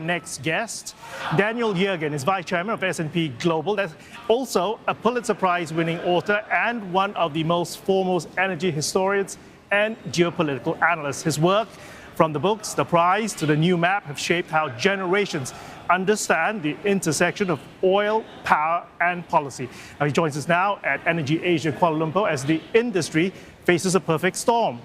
next guest. Daniel Yergin is Vice Chairman of S&P Global. That's also a Pulitzer Prize-winning author and one of the most foremost energy historians and geopolitical analysts. His work, from the books, the prize, to the new map, have shaped how generations understand the intersection of oil, power, and policy. Now, he joins us now at Energy Asia Kuala Lumpur as the industry faces a perfect storm.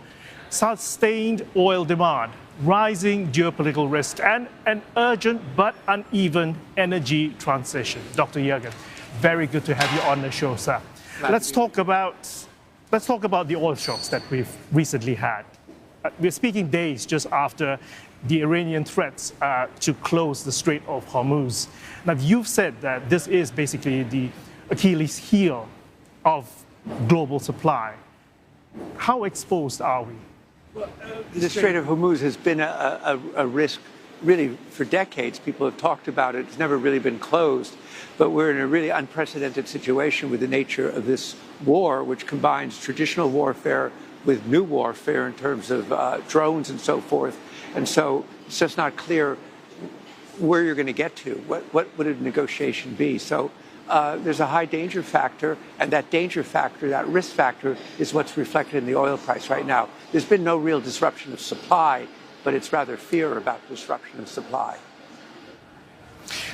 Sustained oil demand, rising geopolitical risks, and an urgent but uneven energy transition. Dr. Yergin, very good to have you on the show, sir. Let's talk about the oil shocks that we've recently had. We're speaking days just after the Iranian threats to close the Strait of Hormuz. Now, you've said that this is basically the Achilles heel of global supply. How exposed are we? Well, the Strait of Hormuz has been a risk really for decades. People have talked about it. It's never really been closed. But we're in a really unprecedented situation with the nature of this war, which combines traditional warfare with new warfare in terms of drones and so forth. And so it's just not clear where you're going to get to. What would a negotiation be? So there's a high danger factor, and that danger factor, that risk factor, is what's reflected in the oil price right now. There's been no real disruption of supply, but it's rather fear about disruption of supply.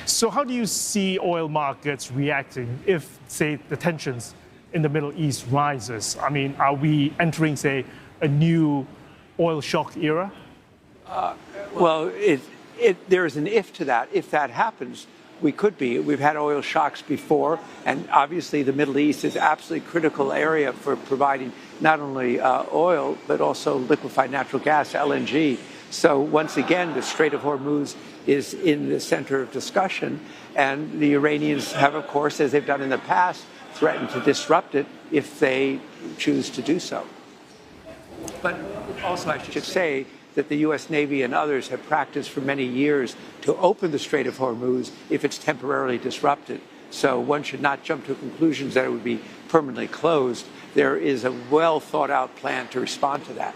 So how do you see oil markets reacting if, say, the tensions in the Middle East rises? I mean, are we entering, say, a new oil shock era? Well, there is an if to that. If that happens, we could be. We've had oil shocks before, and obviously the Middle East is an absolutely critical area for providing not only oil, but also liquefied natural gas, LNG. So once again, the Strait of Hormuz is in the center of discussion, and the Iranians have, of course, as they've done in the past, threatened to disrupt it if they choose to do so. But also, I should say that the U.S. Navy and others have practiced for many years to open the Strait of Hormuz if it's temporarily disrupted. So one should not jump to conclusions that it would be permanently closed. There is a well-thought-out plan to respond to that.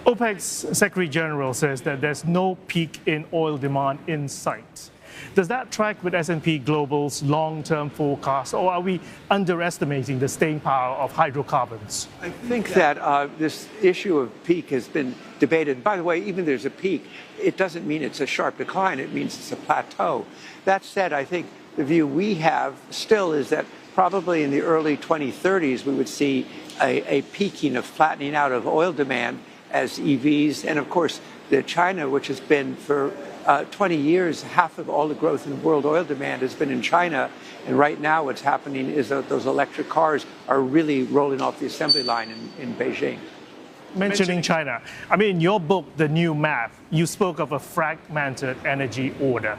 OPEC's Secretary General says that there's no peak in oil demand in sight. Does that track with S&P Global's long-term forecast, or are we underestimating the staying power of hydrocarbons? I think that this issue of peak has been debated. By the way, even if there's a peak, it doesn't mean it's a sharp decline. It means it's a plateau. That said, I think the view we have still is that probably in the early 2030s, we would see a peaking of flattening out of oil demand as EVs, and of course, China, which has been for 20 years, half of all the growth in world oil demand has been in China. And right now what's happening is that those electric cars are really rolling off the assembly line in Beijing. Mentioning China, I mean, in your book, The New Map, you spoke of a fragmented energy order.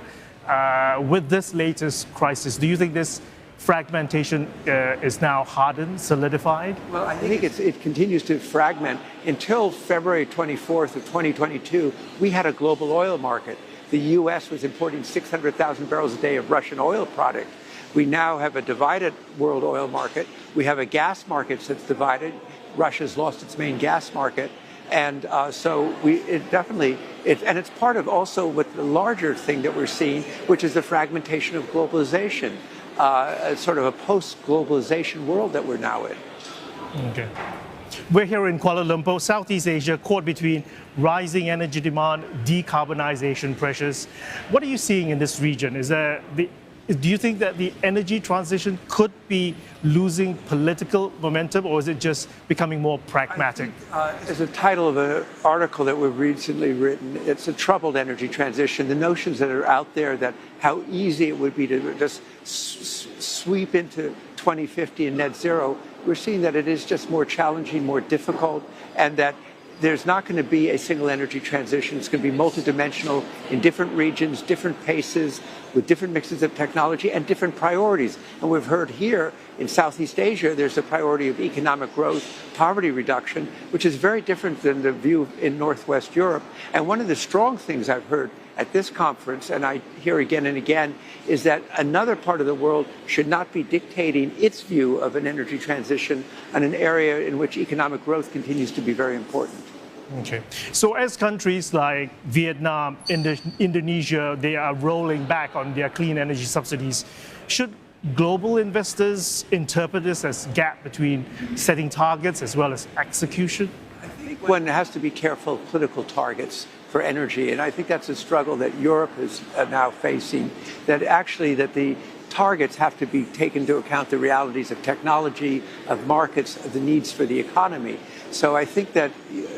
With this latest crisis, do you think this fragmentation is now hardened, solidified? Well, I think it continues to fragment. Until February 24th of 2022, we had a global oil market. The U.S. was importing 600,000 barrels a day of Russian oil product. We now have a divided world oil market. We have a gas market that's divided. Russia's lost its main gas market. And so it's part of also what the larger thing that we're seeing, which is the fragmentation of globalization, sort of a post-globalization world that we're now in. Okay. We're here in Kuala Lumpur, Southeast Asia, caught between rising energy demand, decarbonization pressures. What are you seeing in this region? Do you think that the energy transition could be losing political momentum, or is it just becoming more pragmatic? As the title of an article that we've recently written, it's a troubled energy transition. The notions that are out there that how easy it would be to just sweep into 2050 and net zero, we're seeing that it is just more challenging, more difficult, and that there's not going to be a single energy transition. It's going to be multidimensional in different regions, different paces, with different mixes of technology and different priorities. And we've heard here in Southeast Asia, there's a priority of economic growth, poverty reduction, which is very different than the view in Northwest Europe. And one of the strong things I've heard at this conference, and I hear again and again, is that another part of the world should not be dictating its view of an energy transition on an area in which economic growth continues to be very important. Okay. So as countries like Vietnam, Indonesia, they are rolling back on their clean energy subsidies, should global investors interpret this as gap between setting targets as well as execution? I think one has to be careful of political targets for energy, and I think that's a struggle that Europe is now facing, that the targets have to be taken into account the realities of technology, of markets, of the needs for the economy. So I think that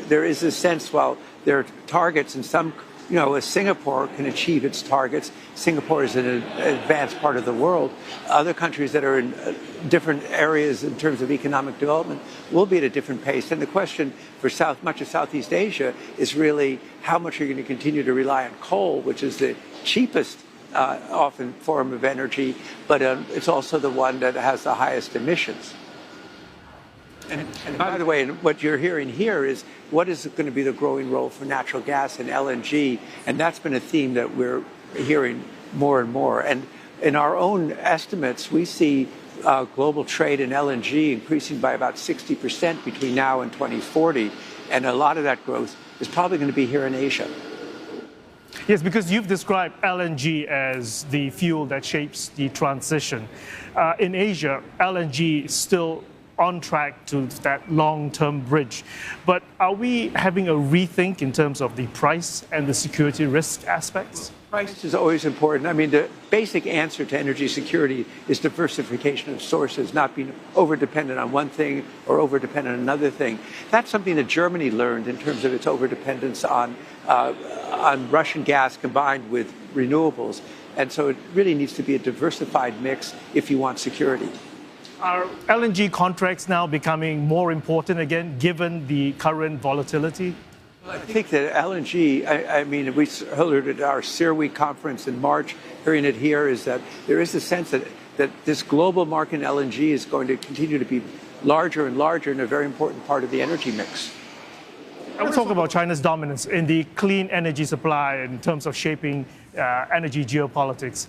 there is a sense, while there are targets in some, as Singapore can achieve its targets, Singapore is an advanced part of the world. Other countries that are in different areas in terms of economic development will be at a different pace. And the question for much of Southeast Asia is really how much are you going to continue to rely on coal, which is the cheapest often form of energy, but it's also the one that has the highest emissions. And by the way, what you're hearing here is what is going to be the growing role for natural gas and LNG, and that's been a theme that we're hearing more and more. And in our own estimates, we see global trade in LNG increasing by about 60% between now and 2040, and a lot of that growth is probably going to be here in Asia. Yes, because you've described LNG as the fuel that shapes the transition. In Asia, LNG is still on track to that long-term bridge. But are we having a rethink in terms of the price and the security risk aspects? Price is always important. I mean, the basic answer to energy security is diversification of sources, not being over-dependent on one thing or over-dependent on another thing. That's something that Germany learned in terms of its over-dependence on Russian gas combined with renewables. And so it really needs to be a diversified mix if you want security. Are LNG contracts now becoming more important again, given the current volatility? I think that LNG, I mean, we heard at our CERAWeek conference in March, hearing it here, is that there is a sense that this global market in LNG is going to continue to be larger and larger and a very important part of the energy mix. I want to talk about China's dominance in the clean energy supply in terms of shaping energy geopolitics.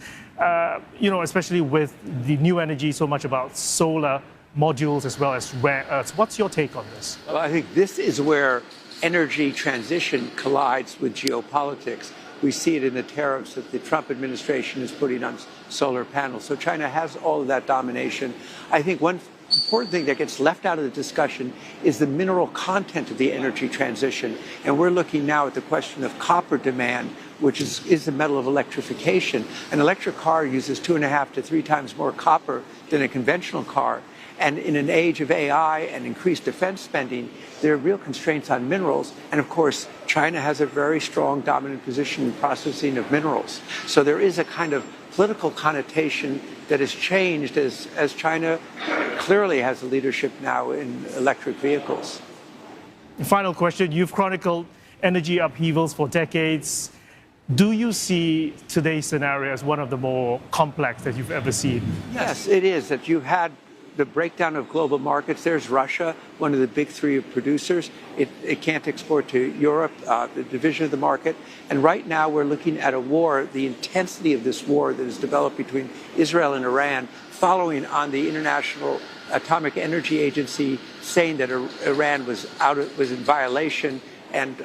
Especially with the new energy, so much about solar modules as well as rare earths. What's your take on this? Well, I think this is where energy transition collides with geopolitics. We see it in the tariffs that the Trump administration is putting on solar panels. So China has all of that domination. I think one important thing that gets left out of the discussion is the mineral content of the energy transition. And we're looking now at the question of copper demand, which is the metal of electrification. An electric car uses 2.5 to 3 times more copper than a conventional car. And in an age of AI and increased defense spending, there are real constraints on minerals. And of course, China has a very strong dominant position in processing of minerals. So there is a kind of political connotation that has changed as China clearly has a leadership now in electric vehicles. Final question. You've chronicled energy upheavals for decades. Do you see today's scenario as one of the more complex that you've ever seen? Yes, it is. That you had the breakdown of global markets. There's Russia, one of the big three producers. It can't export to Europe, the division of the market. And right now we're looking at a war, the intensity of this war that has developed between Israel and Iran, following on the International Atomic Energy Agency saying that Iran was in violation. And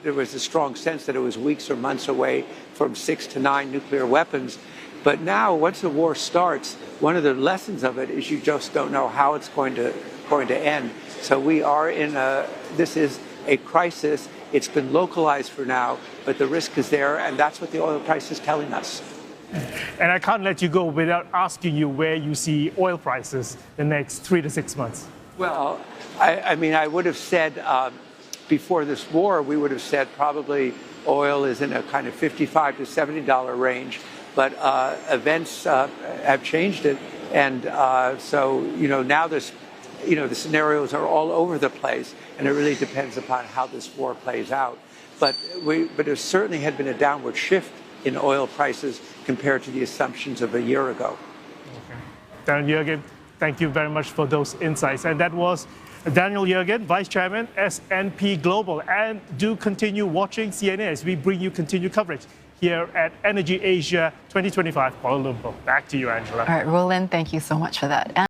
there was a strong sense that it was weeks or months away from 6 to 9 nuclear weapons. But now, once the war starts, one of the lessons of it is you just don't know how it's going to end. So we are this is a crisis. It's been localized for now, but the risk is there, and that's what the oil price is telling us. And I can't let you go without asking you where you see oil prices the next 3 to 6 months. Well, I mean, I would have said before this war, we would have said probably oil is in a kind of $55 to $70 range. But events have changed it, and so now the scenarios are all over the place, and it really depends upon how this war plays out. But there certainly had been a downward shift in oil prices compared to the assumptions of a year ago. Okay. Daniel Yergin, thank you very much for those insights, and that was Daniel Yergin, Vice Chairman, S&P Global, and do continue watching CNN as we bring you continued coverage here at Energy Asia 2025 Kuala Lumpur. Back to you, Angela. All right, Roland, thank you so much for that.